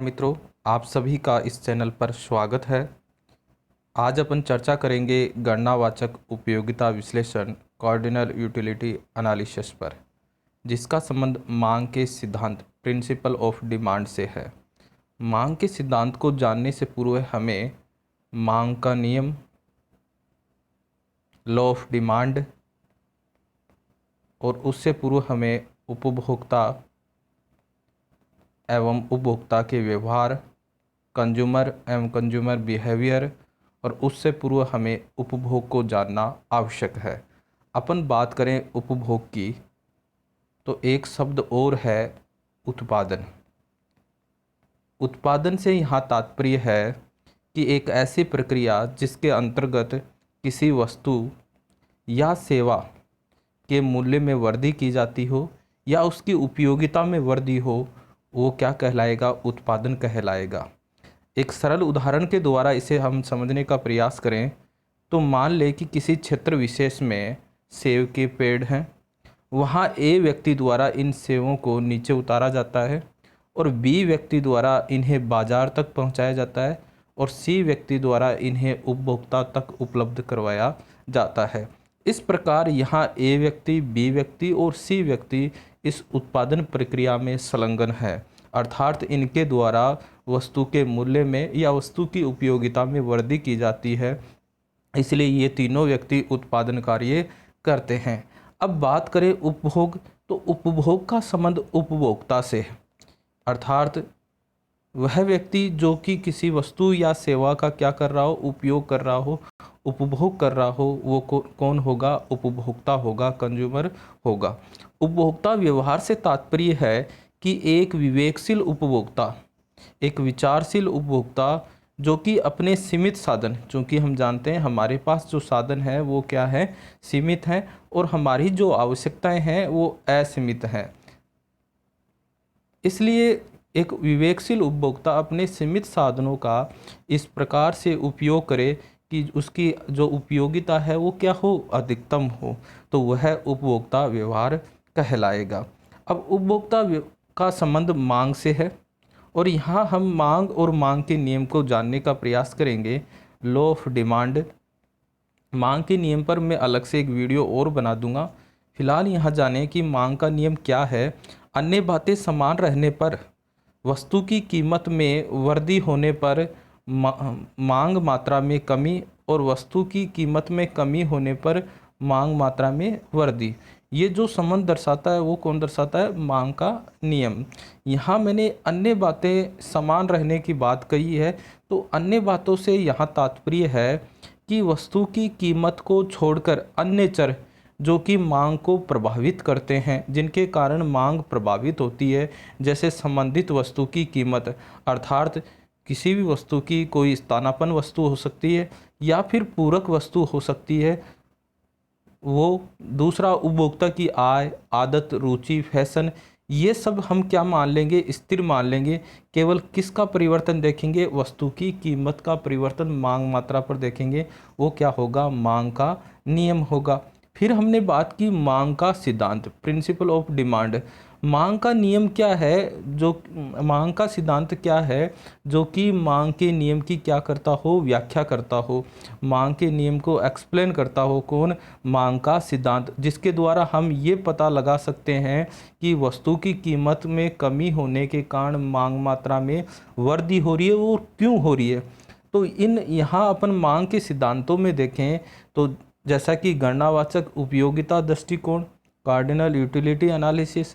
मित्रों, आप सभी का इस चैनल पर स्वागत है। आज अपन चर्चा करेंगे गणनावाचक उपयोगिता विश्लेषण कार्डिनल यूटिलिटी एनालिसिस पर, जिसका संबंध मांग के सिद्धांत प्रिंसिपल ऑफ डिमांड से है। मांग के सिद्धांत को जानने से पूर्व हमें मांग का नियम, लॉ ऑफ डिमांड और उससे पूर्व हमें उपभोक्ता एवं उपभोक्ता के व्यवहार, कंज्यूमर एवं कंज्यूमर बिहेवियर और उससे पूर्व हमें उपभोग को जानना आवश्यक है। अपन बात करें उपभोग की तो एक शब्द और है उत्पादन। उत्पादन से यहाँ तात्पर्य है कि एक ऐसी प्रक्रिया जिसके अंतर्गत किसी वस्तु या सेवा के मूल्य में वृद्धि की जाती हो या उसकी उपयोगिता में वृद्धि हो, वो क्या कहलाएगा? उत्पादन कहलाएगा। एक सरल उदाहरण के द्वारा इसे हम समझने का प्रयास करें तो मान लें कि किसी क्षेत्र विशेष में सेब के पेड़ हैं। वहाँ ए व्यक्ति द्वारा इन सेबों को नीचे उतारा जाता है और बी व्यक्ति द्वारा इन्हें बाजार तक पहुँचाया जाता है और सी व्यक्ति द्वारा इन्हें उपभोक्ता तक उपलब्ध करवाया जाता है। इस प्रकार यहाँ ए व्यक्ति, बी व्यक्ति और सी व्यक्ति इस उत्पादन प्रक्रिया में संलग्न है, अर्थात इनके द्वारा वस्तु के मूल्य में या वस्तु की उपयोगिता में वृद्धि की जाती है। इसलिए ये तीनों व्यक्ति उत्पादन कार्य करते हैं। अब बात करें उपभोग, तो उपभोग का संबंध उपभोक्ता से है, अर्थात वह व्यक्ति जो कि किसी वस्तु या सेवा का क्या कर रहा हो? उपयोग कर रहा हो, उपभोग कर रहा हो, वो कौन होगा? उपभोक्ता होगा, कंज्यूमर होगा। उपभोक्ता व्यवहार से तात्पर्य है कि एक विवेकशील उपभोक्ता, एक विचारशील उपभोक्ता जो कि अपने सीमित साधन, चूँकि हम जानते हैं हमारे पास जो साधन है वो क्या है? सीमित हैं, और हमारी जो आवश्यकताएं हैं वो असीमित हैं। इसलिए एक विवेकशील उपभोक्ता अपने सीमित साधनों का इस प्रकार से उपयोग करे कि उसकी जो उपयोगिता है वो क्या हो? अधिकतम हो, तो वह उपभोक्ता व्यवहार कहलाएगा। अब उपभोक्ता का संबंध मांग से है और यहाँ हम मांग और मांग के नियम को जानने का प्रयास करेंगे। लॉ ऑफ डिमांड, मांग के नियम पर मैं अलग से एक वीडियो और बना दूंगा। फिलहाल यहाँ जानें कि मांग का नियम क्या है। अन्य बातें समान रहने पर, वस्तु की कीमत में वृद्धि होने पर मांग मात्रा में कमी और वस्तु की कीमत में कमी होने पर मांग मात्रा में वृद्धि, ये जो संबंध दर्शाता है वो कौन दर्शाता है? मांग का नियम। यहाँ मैंने अन्य बातें समान रहने की बात कही है, तो अन्य बातों से यहाँ तात्पर्य है कि वस्तु की कीमत को छोड़कर अन्य चर जो कि मांग को प्रभावित करते हैं, जिनके कारण मांग प्रभावित होती है, जैसे संबंधित वस्तु की कीमत, अर्थात किसी भी वस्तु की कोई स्थानापन्न वस्तु हो सकती है या फिर पूरक वस्तु हो सकती है। वो दूसरा उपभोक्ता की आय, आदत, रुचि, फैशन, ये सब हम क्या मान लेंगे? स्थिर मान लेंगे। केवल किसका परिवर्तन देखेंगे? वस्तु की कीमत का परिवर्तन मांग मात्रा पर देखेंगे। वो क्या होगा? मांग का नियम होगा। फिर हमने बात की मांग का सिद्धांत, प्रिंसिपल ऑफ डिमांड। मांग का नियम क्या है? जो मांग का सिद्धांत क्या है जो कि मांग के नियम की क्या करता हो? व्याख्या करता हो, मांग के नियम को एक्सप्लेन करता हो। कौन? मांग का सिद्धांत, जिसके द्वारा हम ये पता लगा सकते हैं कि वस्तु की कीमत में कमी होने के कारण मांग मात्रा में वृद्धि हो रही है, वो क्यों हो रही है। तो इन यहाँ अपन मांग के सिद्धांतों में देखें तो जैसा कि गणनावाचक उपयोगिता दृष्टिकोण, कार्डिनल यूटिलिटी एनालिसिस,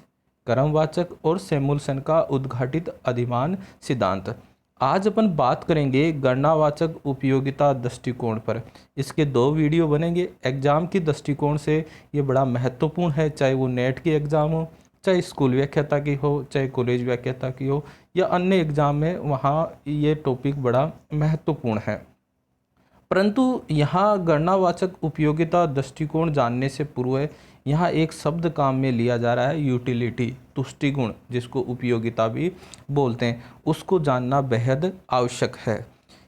क्रमवाचक और सैमुअल्सन का उद्घाटित अधिमान सिद्धांत। आज अपन बात करेंगे गणनावाचक उपयोगिता दृष्टिकोण पर। इसके 2 वीडियो बनेंगे। एग्जाम की दृष्टिकोण से ये बड़ा महत्वपूर्ण है, चाहे वो नेट की एग्ज़ाम हो, चाहे स्कूल व्याख्याता की हो, चाहे कॉलेज व्याख्याता की हो या अन्य एग्ज़ाम में, वहाँ ये टॉपिक बड़ा महत्वपूर्ण है। परंतु यहाँ गणनावाचक उपयोगिता दृष्टिकोण जानने से पूर्व यहाँ एक शब्द काम में लिया जा रहा है, यूटिलिटी, तुष्टिगुण, जिसको उपयोगिता भी बोलते हैं, उसको जानना बेहद आवश्यक है।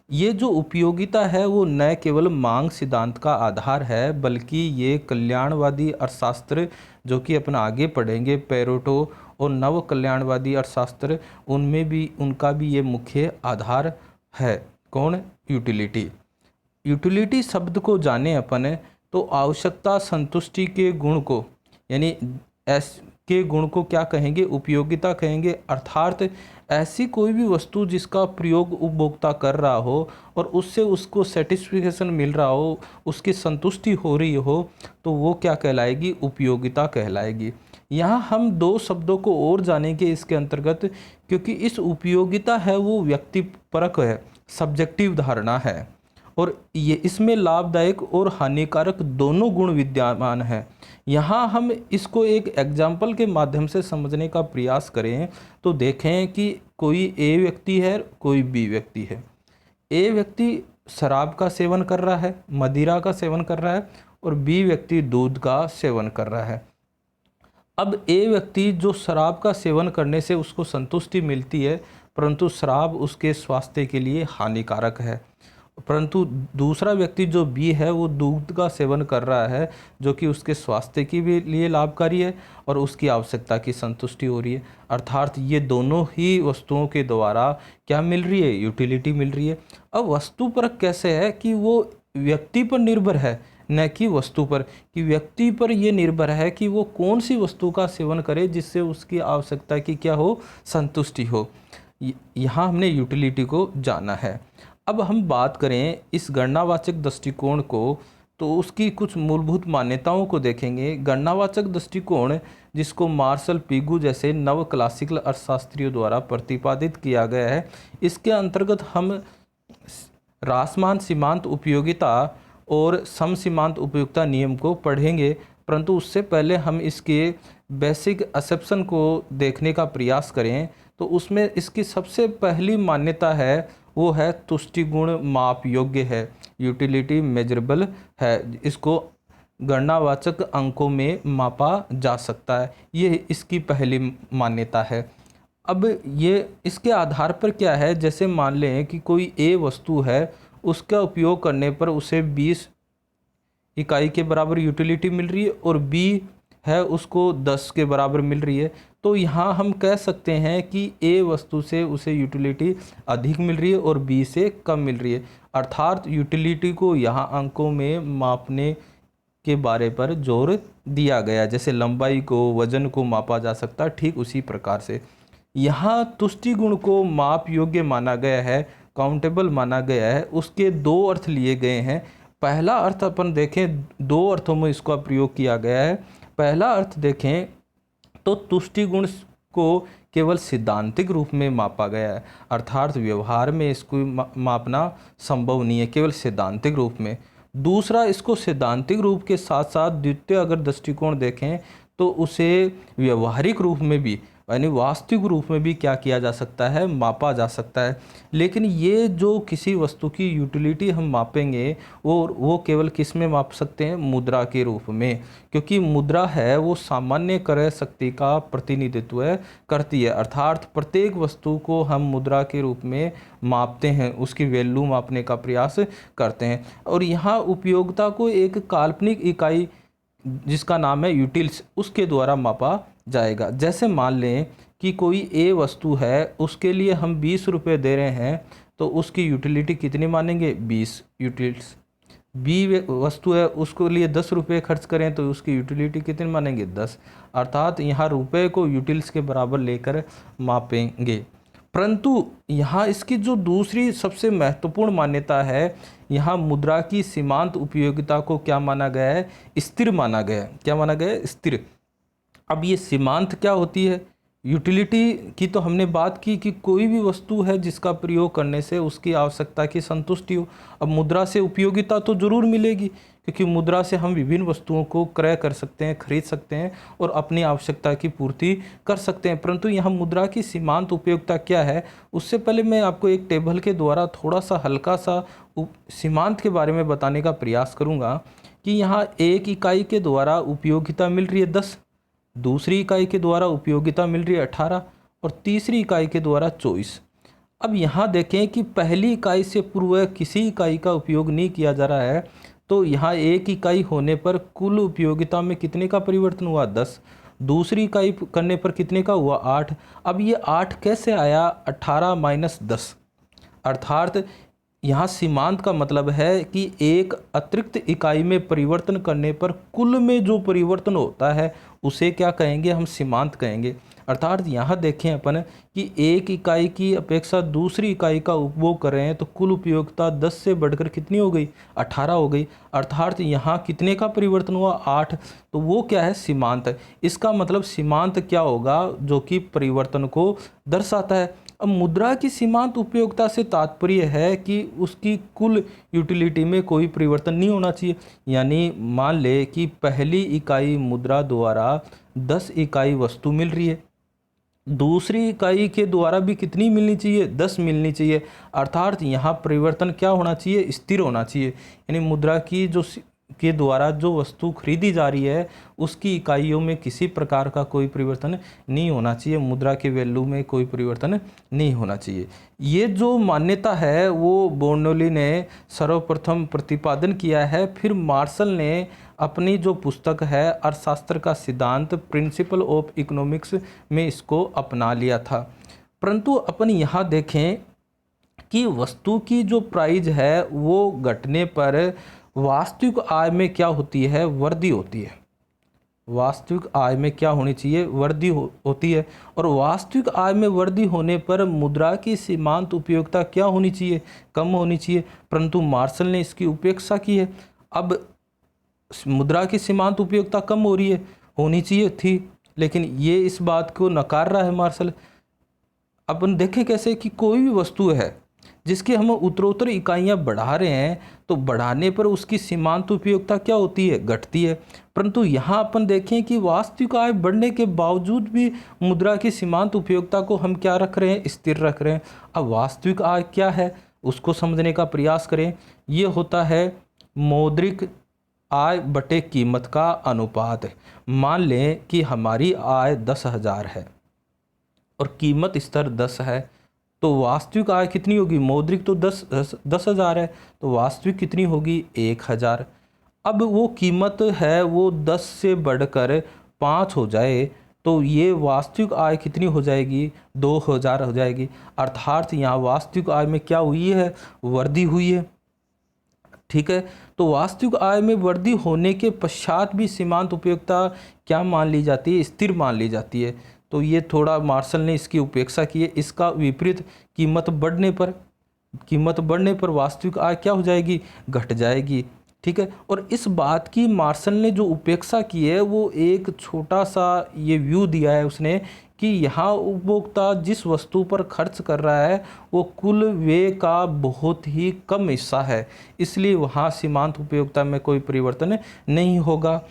ये जो उपयोगिता है वो न केवल मांग सिद्धांत का आधार है, बल्कि ये कल्याणवादी अर्थशास्त्र जो कि अपन आगे पढ़ेंगे, पेरेटो और नव कल्याणवादी अर्थशास्त्र, उनमें भी उनका भी ये मुख्य आधार है। कौन? यूटिलिटी। यूटिलिटी शब्द को जाने अपन तो आवश्यकता संतुष्टि के गुण को, यानी एस के गुण को क्या कहेंगे? उपयोगिता कहेंगे। अर्थात ऐसी कोई भी वस्तु जिसका प्रयोग उपभोक्ता कर रहा हो और उससे उसको सेटिस्फिकेशन मिल रहा हो, उसकी संतुष्टि हो रही हो, तो वो क्या कहलाएगी? उपयोगिता कहलाएगी। यहाँ हम दो शब्दों को और जानेंगे इसके अंतर्गत, क्योंकि इस उपयोगिता है वो व्यक्तिपरक है, सब्जेक्टिव धारणा है, और ये इसमें लाभदायक और हानिकारक दोनों गुण विद्यमान हैं। यहाँ हम इसको एक एग्जाम्पल के माध्यम से समझने का प्रयास करें तो देखें कि कोई ए व्यक्ति है, कोई बी व्यक्ति है। ए व्यक्ति शराब का सेवन कर रहा है, मदिरा का सेवन कर रहा है, और बी व्यक्ति दूध का सेवन कर रहा है। अब ए व्यक्ति जो शराब का सेवन करने से उसको संतुष्टि मिलती है, परंतु शराब उसके स्वास्थ्य के लिए हानिकारक है। परंतु दूसरा व्यक्ति जो बी है वो दूध का सेवन कर रहा है, जो कि उसके स्वास्थ्य के भी लिए लाभकारी है और उसकी आवश्यकता की संतुष्टि हो रही है। अर्थात ये दोनों ही वस्तुओं के द्वारा क्या मिल रही है? यूटिलिटी मिल रही है। अब वस्तु परक कैसे है कि वो व्यक्ति पर निर्भर है, न कि वस्तु पर। कि व्यक्ति पर ये निर्भर है कि वो कौन सी वस्तु का सेवन करे जिससे उसकी आवश्यकता की क्या हो? संतुष्टि हो। यहाँ हमने यूटिलिटी को जाना है। अब हम बात करें इस गणनावाचक दृष्टिकोण को, तो उसकी कुछ मूलभूत मान्यताओं को देखेंगे। गणनावाचक दृष्टिकोण, जिसको मार्शल पीगू जैसे नव क्लासिकल अर्थशास्त्रियों द्वारा प्रतिपादित किया गया है, इसके अंतर्गत हम रासमान सीमांत उपयोगिता और सम सीमांत उपयोगिता नियम को पढ़ेंगे, परंतु उससे पहले हम इसके बेसिक एक्सेप्शन को देखने का प्रयास करें। तो उसमें इसकी सबसे पहली मान्यता है वो है तुष्टि गुण माप योग्य है, यूटिलिटी मेजरेबल है, इसको गणनावाचक अंकों में मापा जा सकता है। ये इसकी पहली मान्यता है। अब ये इसके आधार पर क्या है? जैसे मान लें कि कोई ए वस्तु है, उसका उपयोग करने पर उसे 20 इकाई के बराबर यूटिलिटी मिल रही है, और बी है उसको 10 के बराबर मिल रही है। तो यहाँ हम कह सकते हैं कि ए वस्तु से उसे यूटिलिटी अधिक मिल रही है और बी से कम मिल रही है। अर्थात यूटिलिटी को यहाँ अंकों में मापने के बारे पर जोर दिया गया। जैसे लंबाई को, वजन को मापा जा सकता है, ठीक उसी प्रकार से यहाँ तुष्टि गुण को माप योग्य माना गया है, काउंटेबल माना गया है। उसके दो अर्थ लिए गए हैं। पहला अर्थ अपन देखें, दो अर्थों में इसका प्रयोग किया गया है। पहला अर्थ देखें तो तुष्टि गुण को केवल सिद्धांतिक रूप में मापा गया है, अर्थात व्यवहार में इसको मापना संभव नहीं है, केवल सिद्धांतिक रूप में। दूसरा, इसको सिद्धांतिक रूप के साथ साथ द्वितीय अगर दृष्टिकोण देखें तो उसे व्यवहारिक रूप में भी, यानी वास्तविक रूप में भी क्या किया जा सकता है? मापा जा सकता है। लेकिन ये जो किसी वस्तु की यूटिलिटी हम मापेंगे वो केवल किस में माप सकते हैं? मुद्रा के रूप में, क्योंकि मुद्रा है वो सामान्य क्रय शक्ति का प्रतिनिधित्व करती है। अर्थात प्रत्येक वस्तु को हम मुद्रा के रूप में मापते हैं, उसकी वैल्यू मापने का प्रयास करते हैं। और यहाँ उपयोगिता को एक काल्पनिक इकाई जिसका नाम है यूटिल्स, उसके द्वारा मापा जाएगा। जैसे मान लें कि कोई ए वस्तु है, उसके लिए हम 20 रुपये दे रहे हैं, तो उसकी यूटिलिटी कितनी मानेंगे? 20 यूटिल्स। बी वस्तु है, उसके लिए 10 रुपये खर्च करें तो उसकी यूटिलिटी कितनी मानेंगे? 10। अर्थात यहाँ रुपये को यूटिल्स के बराबर लेकर मापेंगे। परंतु यहाँ इसकी जो दूसरी सबसे महत्वपूर्ण मान्यता है, यहाँ मुद्रा की सीमांत उपयोगिता को क्या माना गया है? स्थिर माना गया है। क्या माना गया है? स्थिर। अब ये सीमांत क्या होती है? यूटिलिटी की तो हमने बात की कि कोई भी वस्तु है जिसका प्रयोग करने से उसकी आवश्यकता की संतुष्टि हो। अब मुद्रा से उपयोगिता तो जरूर मिलेगी, क्योंकि मुद्रा से हम विभिन्न वस्तुओं को क्रय कर सकते हैं, खरीद सकते हैं और अपनी आवश्यकता की पूर्ति कर सकते हैं। परंतु यहाँ मुद्रा की सीमांत उपयोगिता क्या है, उससे पहले मैं आपको एक टेबल के द्वारा थोड़ा सा हल्का सा सीमांत के बारे में बताने का प्रयास करूँगा कि यहाँ एक इकाई के द्वारा उपयोगिता मिल रही है 10, दूसरी इकाई के द्वारा उपयोगिता मिल रही है 18 और तीसरी इकाई के द्वारा 24। अब यहाँ देखें कि पहली इकाई से पूर्व किसी इकाई का उपयोग नहीं किया जा रहा है, तो यहाँ एक इकाई होने पर कुल उपयोगिता में कितने का परिवर्तन हुआ? 10। दूसरी इकाई करने पर कितने का हुआ 8। अब ये 8 कैसे आया 18 माइनस 10, अर्थात यहाँ सीमांत का मतलब है कि एक अतिरिक्त इकाई में परिवर्तन करने पर कुल में जो परिवर्तन होता है उसे क्या कहेंगे, हम सीमांत कहेंगे। अर्थात यहाँ देखें अपन कि एक इकाई की अपेक्षा दूसरी इकाई का उपभोग कर रहे हैं तो कुल उपयोगिता 10 से बढ़कर कितनी हो गई 18 हो गई। अर्थात यहाँ कितने का परिवर्तन हुआ 8, तो वो क्या है सीमांत है। इसका मतलब सीमांत क्या होगा, जो कि परिवर्तन को दर्शाता है। अब मुद्रा की सीमांत उपयोगिता से तात्पर्य है कि उसकी कुल यूटिलिटी में कोई परिवर्तन नहीं होना चाहिए। यानी मान ले कि पहली इकाई मुद्रा द्वारा 10 इकाई वस्तु मिल रही है, दूसरी इकाई के द्वारा भी कितनी मिलनी चाहिए 10 मिलनी चाहिए। अर्थात यहाँ परिवर्तन क्या होना चाहिए, स्थिर होना चाहिए। यानी मुद्रा की के द्वारा जो वस्तु खरीदी जा रही है उसकी इकाइयों में किसी प्रकार का कोई परिवर्तन नहीं होना चाहिए, मुद्रा के वैल्यू में कोई परिवर्तन नहीं होना चाहिए। ये जो मान्यता है वो बर्नौली ने सर्वप्रथम प्रतिपादन किया है, फिर मार्शल ने अपनी जो पुस्तक है अर्थशास्त्र का सिद्धांत प्रिंसिपल ऑफ इकोनॉमिक्स में इसको अपना लिया था। परंतु अपन यहाँ देखें कि वस्तु की जो प्राइस है वो घटने पर वास्तविक आय में क्या होती है, वृद्धि होती है। वास्तविक आय में क्या होनी चाहिए, वृद्धि होती है। और वास्तविक आय में वृद्धि होने पर मुद्रा की सीमांत उपयोगिता क्या होनी चाहिए, कम होनी चाहिए। परंतु मार्शल ने इसकी उपेक्षा की है। अब मुद्रा की सीमांत उपयोगिता कम हो रही है, होनी चाहिए थी, लेकिन ये इस बात को नकार रहा है मार्शल। अपन देखें कैसे कि कोई भी वस्तु है जिसकी हम उत्तरोत्तर इकाइयाँ बढ़ा रहे हैं तो बढ़ाने पर उसकी सीमांत उपयोगिता क्या होती है, घटती है। परंतु यहाँ अपन देखें कि वास्तविक आय बढ़ने के बावजूद भी मुद्रा की सीमांत उपयोगिता को हम क्या रख रहे हैं, स्थिर रख रहे हैं। अब वास्तविक आय क्या है उसको समझने का प्रयास करें। ये होता है मौद्रिक आय बटे कीमत का अनुपात। मान लें कि हमारी आय 10,000 है और कीमत स्तर 10 है, तो वास्तविक आय कितनी होगी, मौद्रिक तो 10,000 है तो वास्तविक कितनी होगी 1,000। अब वो कीमत है वो 10 से बढ़कर 5 हो जाए तो ये वास्तविक आय कितनी हो जाएगी, 2,000 हो जाएगी। अर्थात यहाँ वास्तविक आय में क्या हुई है, वृद्धि हुई है। ठीक है, तो वास्तविक आय में वृद्धि होने के पश्चात भी सीमांत उपयोगिता क्या मान ली जाती है, स्थिर मान ली जाती है। तो ये थोड़ा मार्शल ने इसकी उपेक्षा की है। इसका विपरीत कीमत बढ़ने पर वास्तविक आय क्या हो जाएगी, घट जाएगी। ठीक है, और इस बात की मार्शल ने जो उपेक्षा की है वो एक छोटा सा ये व्यू दिया है उसने कि यहाँ उपभोक्ता जिस वस्तु पर खर्च कर रहा है वो कुल व्यय का बहुत ही कम हिस्सा है, इसलिए वहाँ सीमांत उपयोगिता में कोई परिवर्तन नहीं होगा।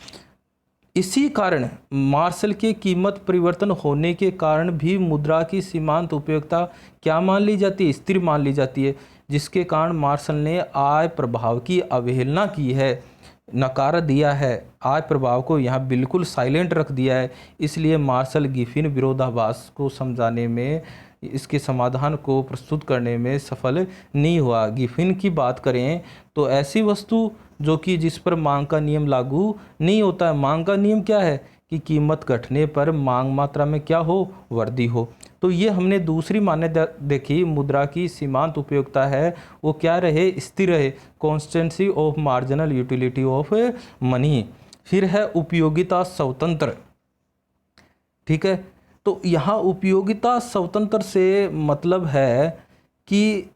इसी कारण मार्शल के कीमत परिवर्तन होने के कारण भी मुद्रा की सीमांत उपयोगिता क्या मान ली जाती है, स्थिर मान ली जाती है, जिसके कारण मार्शल ने आय प्रभाव की अवहेलना की है, नकार दिया है। आय प्रभाव को यहाँ बिल्कुल साइलेंट रख दिया है। इसलिए मार्शल गिफिन विरोधाभास को समझाने में, इसके समाधान को प्रस्तुत करने में सफल नहीं हुआ। गिफिन की बात करें तो ऐसी वस्तु जो कि जिस पर मांग का नियम लागू नहीं होता है। मांग का नियम क्या है कि कीमत घटने पर मांग मात्रा में क्या हो, वृद्धि हो। तो ये हमने दूसरी मान्यता देखी, मुद्रा की सीमांत उपयोगिता है वो क्या रहे, स्थिर रहे, constituency of marginal utility of money. फिर है उपयोगिता स्वतंत्र। ठीक है, तो यहाँ उपयोगिता स्वतंत्र से मतलब है कि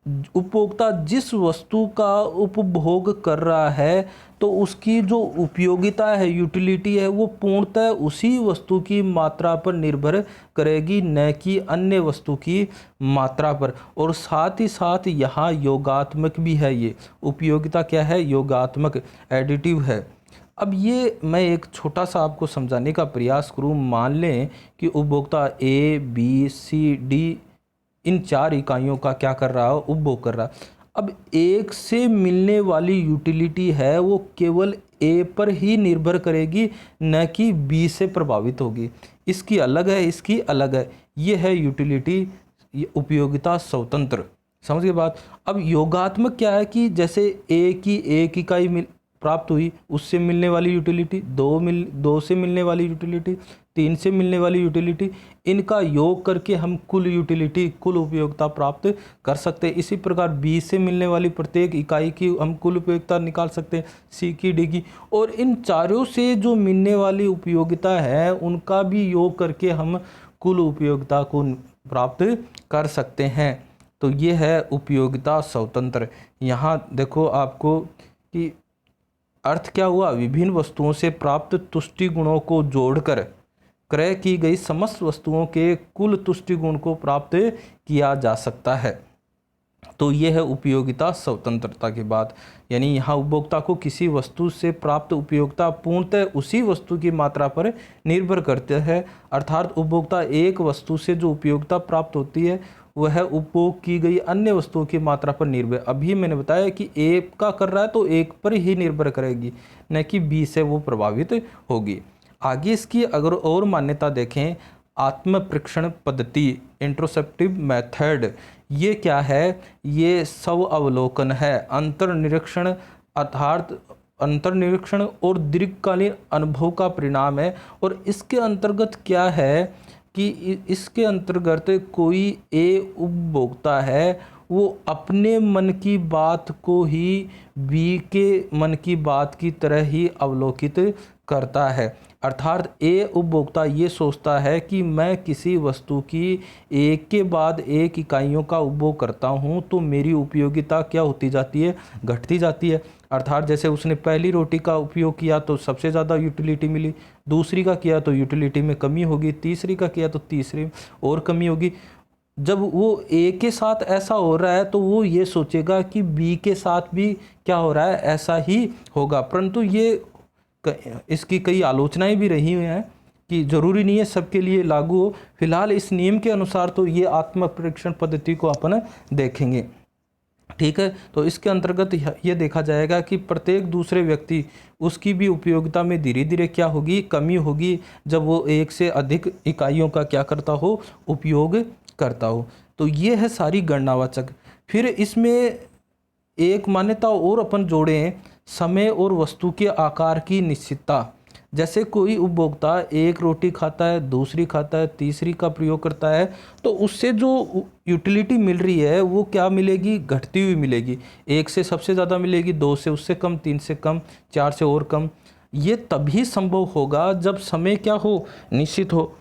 उपभोक्ता जिस वस्तु का उपभोग कर रहा है तो उसकी जो उपयोगिता है, यूटिलिटी है, वो पूर्णतः उसी वस्तु की मात्रा पर निर्भर करेगी, न कि अन्य वस्तु की मात्रा पर। और साथ ही साथ यहाँ योगात्मक भी है। ये उपयोगिता क्या है, योगात्मक, एडिटिव है। अब ये मैं एक छोटा सा आपको समझाने का प्रयास करूँ। मान लें कि उपभोक्ता A, B, C, D इन 4 इकाइयों का क्या कर रहा है, उपभोग कर रहा है। अब एक से मिलने वाली यूटिलिटी है वो केवल A पर ही निर्भर करेगी, न कि B से प्रभावित होगी। इसकी अलग है, इसकी अलग है। ये है यूटिलिटी, ये उपयोगिता स्वतंत्र। समझ गए बात। अब योगात्मक क्या है कि जैसे A की एक इकाई प्राप्त हुई, उससे मिलने वाली यूटिलिटी, दो से मिलने वाली यूटिलिटी, 3 से मिलने वाली यूटिलिटी, इनका योग करके हम कुल यूटिलिटी, कुल उपयोगिता प्राप्त कर सकते हैं। इसी प्रकार बी से मिलने वाली प्रत्येक इकाई की हम कुल उपयोगिता निकाल सकते हैं, सी की, डी की, और इन चारों से जो मिलने वाली उपयोगिता है उनका भी योग करके हम कुल उपयोगिता को प्राप्त कर सकते हैं। तो ये है उपयोगिता स्वतंत्र। यहाँ देखो आपको कि अर्थ क्या हुआ, विभिन्न वस्तुओं से प्राप्त तुष्टि गुणों को जोड़कर क्रय की गई समस्त वस्तुओं के कुल तुष्टि गुण को प्राप्त किया जा सकता है। तो यह है उपयोगिता स्वतंत्रता की बात। यानी यहाँ उपभोक्ता को किसी वस्तु से प्राप्त उपयोगिता पूर्णतः उसी वस्तु की मात्रा पर निर्भर करते हैं। अर्थात उपभोक्ता एक वस्तु से जो उपयोगिता प्राप्त होती है वह उपभोग की गई अन्य वस्तुओं की मात्रा पर निर्भर। अभी मैंने बताया कि एक का कर रहा है तो एक पर ही निर्भर करेगी, न कि बी से वो प्रभावित होगी। आगे इसकी अगर और मान्यता देखें, आत्म परीक्षण पद्धति, इंट्रोस्पेक्टिव मेथड, ये क्या है? ये स्व अवलोकन है, अंतर्निरीक्षण, अर्थात अंतर्निरीक्षण और दीर्घकालीन अनुभव का परिणाम है। और इसके अंतर्गत क्या है कि इसके अंतर्गत कोई ए उपभोक्ता है वो अपने मन की बात को ही बी के मन की बात की तरह ही अवलोकित करता है। अर्थात ए उपभोक्ता ये सोचता है कि मैं किसी वस्तु की एक के बाद एक इकाइयों का उपभोग करता हूँ तो मेरी उपयोगिता क्या होती जाती है? घटती जाती है। अर्थात जैसे उसने पहली रोटी का उपयोग किया तो सबसे ज़्यादा यूटिलिटी मिली, दूसरी का किया तो यूटिलिटी में कमी होगी, तीसरी का किया तो तीसरी और कमी होगी। जब वो ए के साथ ऐसा हो रहा है तो वो ये सोचेगा कि बी के साथ भी क्या हो रहा है, ऐसा ही होगा। परंतु ये इसकी कई आलोचनाएं भी रही हुई हैं कि जरूरी नहीं है सबके लिए लागू हो। फिलहाल इस नियम के अनुसार तो ये आत्म परीक्षण पद्धति को अपन देखेंगे, ठीक है। तो इसके अंतर्गत ये देखा जाएगा कि प्रत्येक दूसरे व्यक्ति उसकी भी उपयोगिता में धीरे धीरे क्या होगी? कमी होगी, जब वो एक से अधिक इकाइयों का क्या करता हो? उपयोग करता हो। तो ये है सारी गणनावाचक। फिर इसमें एक मान्यता और अपन जोड़ें, समय और वस्तु के आकार की निश्चितता। जैसे कोई उपभोक्ता एक रोटी खाता है, दूसरी खाता है, तीसरी का प्रयोग करता है, तो उससे जो यूटिलिटी मिल रही है वो क्या मिलेगी? घटती हुई मिलेगी। एक से सबसे ज़्यादा मिलेगी, दो से उससे कम, तीन से कम, चार से और कम। ये तभी संभव होगा जब समय क्या हो? निश्चित हो।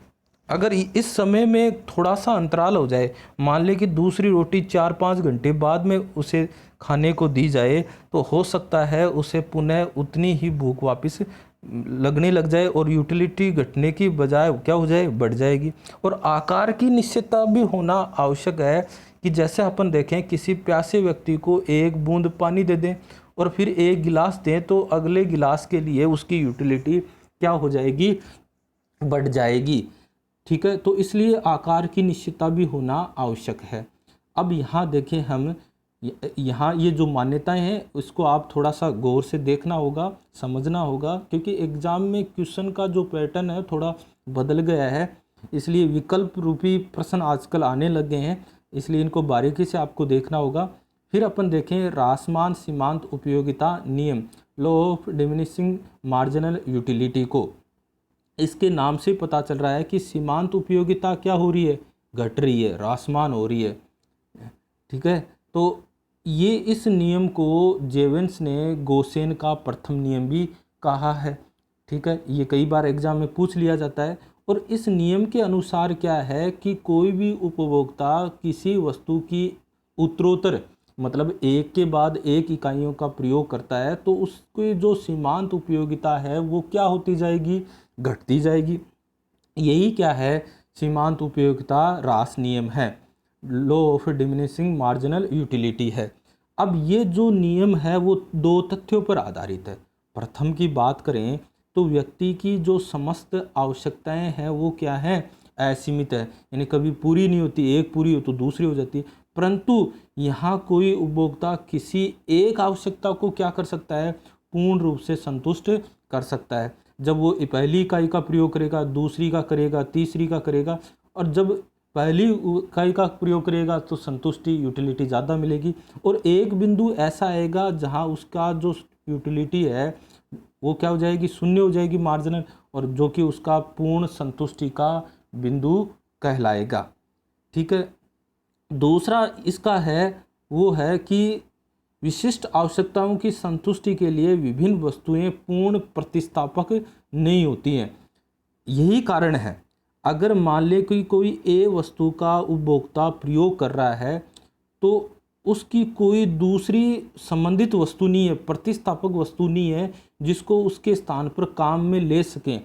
अगर इस समय में थोड़ा सा अंतराल हो जाए, मान ले कि दूसरी रोटी 4-5 घंटे बाद में उसे खाने को दी जाए, तो हो सकता है उसे पुनः उतनी ही भूख वापस लगने लग जाए और यूटिलिटी घटने की बजाय क्या हो जाए? बढ़ जाएगी। और आकार की निश्चितता भी होना आवश्यक है कि जैसे अपन देखें किसी प्यासे व्यक्ति को एक बूंद पानी दे दें और फिर एक गिलास दें तो अगले गिलास के लिए उसकी यूटिलिटी क्या हो जाएगी? बढ़ जाएगी, ठीक है। तो इसलिए आकार की निश्चितता भी होना आवश्यक है। अब यहाँ देखें हम, यहाँ ये जो मान्यताएं हैं उसको आप थोड़ा सा गौर से देखना होगा, समझना होगा, क्योंकि एग्ज़ाम में क्वेश्चन का जो पैटर्न है थोड़ा बदल गया है, इसलिए विकल्प रूपी प्रश्न आजकल आने लग गए हैं, इसलिए इनको बारीकी से आपको देखना होगा। फिर अपन देखें ह्रासमान सीमांत उपयोगिता नियम, law of diminishing marginal utility को। इसके नाम से पता चल रहा है कि सीमांत उपयोगिता क्या हो रही है? घट रही है, ह्रासमान हो रही है, ठीक है। तो ये इस नियम को जेवेंस ने गोसेन का प्रथम नियम भी कहा है, ठीक है। ये कई बार एग्जाम में पूछ लिया जाता है। और इस नियम के अनुसार क्या है कि कोई भी उपभोक्ता किसी वस्तु की उत्तरोत्तर मतलब एक के बाद एक इकाइयों का प्रयोग करता है तो उसकी जो सीमांत उपयोगिता है वो क्या होती जाएगी? घटती जाएगी। यही क्या है? सीमांत उपयोगिता ह्रास नियम है, law of diminishing marginal utility है। अब ये जो नियम है वो दो तथ्यों पर आधारित है। प्रथम की बात करें तो व्यक्ति की जो समस्त आवश्यकताएं हैं वो क्या हैं? असीमित है, यानी कभी पूरी नहीं होती, एक पूरी हो तो दूसरी हो जाती है। परंतु यहाँ कोई उपभोक्ता किसी एक आवश्यकता को क्या कर सकता है? पूर्ण रूप से संतुष्ट कर सकता है। जब वो पहली इकाई का प्रयोग करेगा, दूसरी का करेगा, तीसरी का करेगा, और जब पहली इकाई का प्रयोग करेगा तो संतुष्टि यूटिलिटी ज़्यादा मिलेगी। और एक बिंदु ऐसा आएगा जहाँ उसका जो यूटिलिटी है वो क्या हो जाएगी, शून्य हो जाएगी, मार्जिनल, और जो कि उसका पूर्ण संतुष्टि का बिंदु कहलाएगा। ठीक है। दूसरा इसका है वो है कि विशिष्ट आवश्यकताओं की संतुष्टि के लिए विभिन्न वस्तुएं पूर्ण प्रतिस्थापक नहीं होती हैं। यही कारण है, अगर मान ले कि कोई ए वस्तु का उपभोक्ता प्रयोग कर रहा है तो उसकी कोई दूसरी संबंधित वस्तु नहीं है, प्रतिस्थापक वस्तु नहीं है जिसको उसके स्थान पर काम में ले सकें।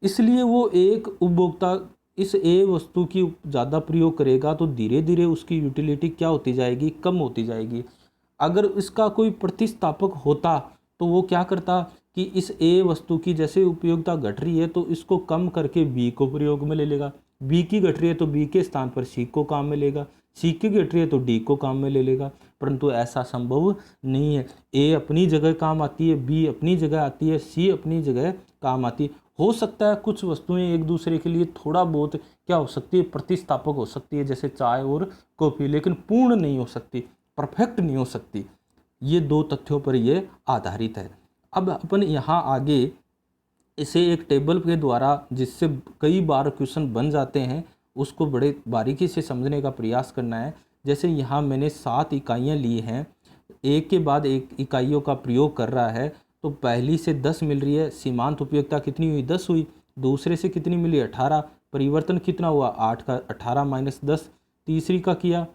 इसलिए वो एक उपभोक्ता इस ए वस्तु की ज़्यादा प्रयोग करेगा तो धीरे धीरे उसकी यूटिलिटी क्या होती जाएगी, कम होती जाएगी। अगर इसका कोई प्रतिस्थापक होता तो वो क्या करता कि इस ए वस्तु की जैसे उपयोगिता घट रही है तो इसको कम करके बी को प्रयोग में ले लेगा, बी की घट रही है तो बी के स्थान पर सी को काम में लेगा, सी की घट रही है तो डी को काम में ले लेगा। परंतु ऐसा संभव नहीं है। ए अपनी जगह काम आती है, बी अपनी जगह आती है, सी अपनी जगह काम आती है। हो सकता है कुछ वस्तुएं एक दूसरे के लिए थोड़ा बहुत क्या हो सकती है, प्रतिस्थापक हो सकती है, जैसे चाय और कॉफ़ी, लेकिन पूर्ण नहीं हो सकती, परफेक्ट नहीं हो सकती। ये दो तथ्यों पर ये आधारित है। अब अपन यहाँ आगे इसे एक टेबल के द्वारा, जिससे कई बार क्वेश्चन बन जाते हैं, उसको बड़े बारीकी से समझने का प्रयास करना है। जैसे यहाँ मैंने 7 इकाइयाँ ली हैं, एक के बाद एक इकाइयों का प्रयोग कर रहा है, तो पहली से 10 मिल रही है, सीमांत उपयोगिता कितनी हुई, 10 हुई। दूसरे से कितनी मिली, 18, परिवर्तन कितना हुआ, 8 का 18 माइनस 10। तीसरी का किया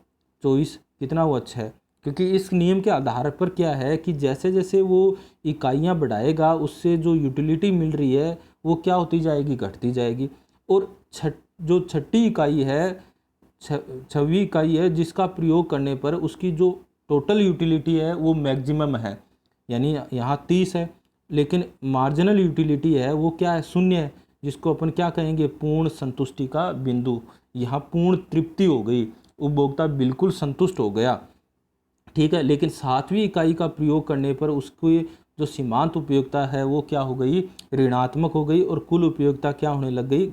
24, कितना हुआ, 6। क्योंकि इस नियम के आधार पर क्या है कि जैसे जैसे वो इकाइयाँ बढ़ाएगा उससे जो यूटिलिटी मिल रही है वो क्या होती जाएगी, घटती जाएगी। और जो छठी इकाई है, 6वीं इकाई है, जिसका प्रयोग करने पर उसकी जो टोटल यूटिलिटी है वो मैक्सिमम है, यानी यहाँ 30 है, लेकिन मार्जिनल यूटिलिटी है वो क्या है, 0 है, जिसको अपन क्या कहेंगे, पूर्ण संतुष्टि का बिंदु। यहाँ पूर्ण तृप्ति हो गई, उपभोक्ता बिल्कुल संतुष्ट हो गया। ठीक है। लेकिन 7वीं इकाई का प्रयोग करने पर उसकी जो सीमांत उपयोगिता है वो क्या हो गई, ऋणात्मक हो गई, और कुल उपयोगिता क्या होने लग गई,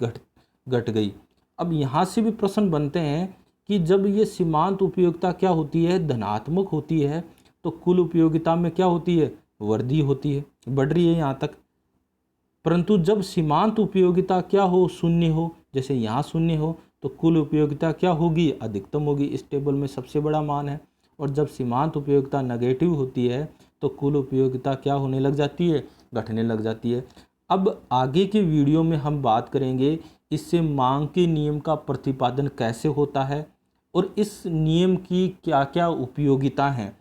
घट गई। अब यहाँ से भी प्रश्न बनते हैं कि जब ये सीमांत उपयोगिता क्या होती है, धनात्मक होती है, तो कुल उपयोगिता में क्या होती है, वृद्धि होती है, बढ़ रही है यहाँ तक। परंतु जब सीमांत उपयोगिता क्या हो, 0 हो, जैसे यहाँ 0 हो, तो कुल उपयोगिता क्या होगी, अधिकतम होगी। इस टेबल में सबसे बड़ा मान है। और जब सीमांत उपयोगिता नेगेटिव होती है तो कुल उपयोगिता क्या होने लग जाती है, घटने लग जाती है। अब आगे के वीडियो में हम बात करेंगे इससे मांग के नियम का प्रतिपादन कैसे होता है और इस नियम की क्या क्या उपयोगिता हैं।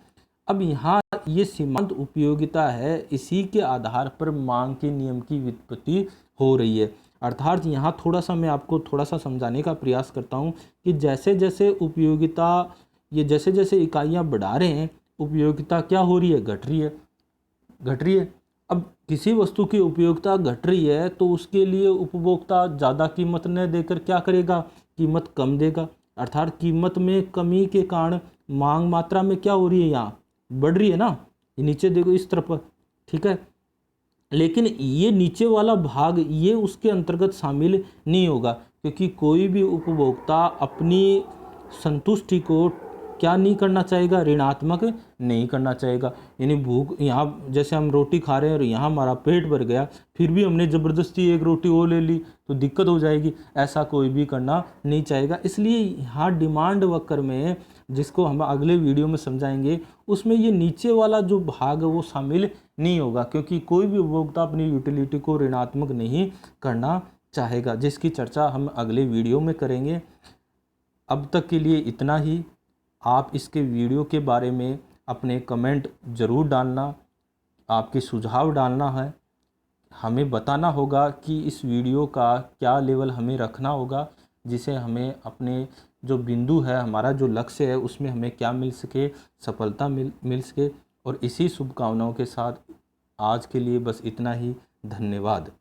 अब यहाँ ये सीमांत उपयोगिता है, इसी के आधार पर मांग के नियम की व्युत्पत्ति हो रही है। अर्थात यहाँ थोड़ा सा मैं आपको थोड़ा सा समझाने का प्रयास करता हूँ कि जैसे जैसे उपयोगिता, ये जैसे जैसे इकाइयाँ बढ़ा रहे हैं, उपयोगिता क्या हो रही है, घट रही है, घट रही है। अब किसी वस्तु की उपयोगिता घट रही है तो उसके लिए उपभोक्ता ज़्यादा कीमत न देकर क्या करेगा, कीमत कम देगा। अर्थात कीमत में कमी के कारण मांग मात्रा में क्या हो रही है, यहाँ बढ़ रही है ना, ये नीचे देखो इस तरफ। ठीक है। लेकिन ये नीचे वाला भाग ये उसके अंतर्गत शामिल नहीं होगा, क्योंकि कोई भी उपभोक्ता अपनी संतुष्टि को क्या नहीं करना चाहेगा, ऋणात्मक नहीं करना चाहेगा। यानी भूख, यहाँ जैसे हम रोटी खा रहे हैं और यहाँ हमारा पेट भर गया, फिर भी हमने ज़बरदस्ती एक रोटी और ले ली तो दिक्कत हो जाएगी, ऐसा कोई भी करना नहीं चाहेगा। इसलिए यहाँ डिमांड वक्र में, जिसको हम अगले वीडियो में समझाएंगे, उसमें ये नीचे वाला जो भाग है वो शामिल नहीं होगा, क्योंकि कोई भी उपभोक्ता अपनी यूटिलिटी को ऋणात्मक नहीं करना चाहेगा, जिसकी चर्चा हम अगले वीडियो में करेंगे। अब तक के लिए इतना ही। आप इसके वीडियो के बारे में अपने कमेंट ज़रूर डालना, आपके सुझाव डालना है, हमें बताना होगा कि इस वीडियो का क्या लेवल हमें रखना होगा, जिसे हमें अपने जो बिंदु है, हमारा जो लक्ष्य है, उसमें हमें क्या मिल सके, सफलता मिल सके। और इसी शुभकामनाओं के साथ आज के लिए बस इतना ही। धन्यवाद।